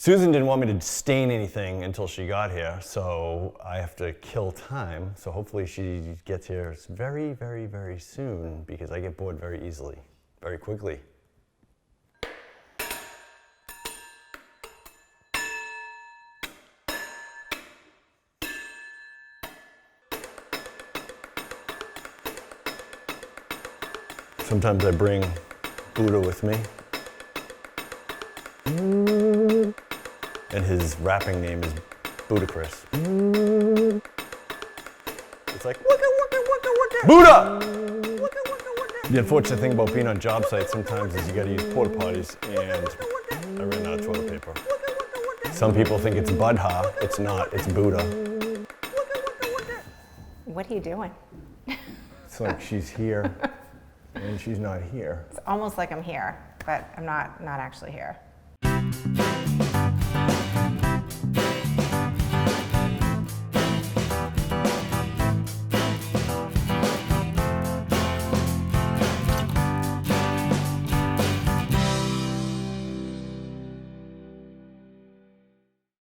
Susan didn't want me to stain anything until she got here, so I have to kill time. So hopefully she gets here very, very, very soon because I get bored very easily, very quickly. Sometimes I bring Buddha with me. And his rapping name is Budacris. It's like, waka, waka, waka, waka. Buddha! Waka, waka, waka. The unfortunate thing about being on job sites sometimes is you gotta use porta potties, and I ran out of toilet paper. Some people think it's Buddha. It's not, it's Buddha. What are you doing? It's like she's here, and she's not here. It's almost like I'm here, but I'm not actually here.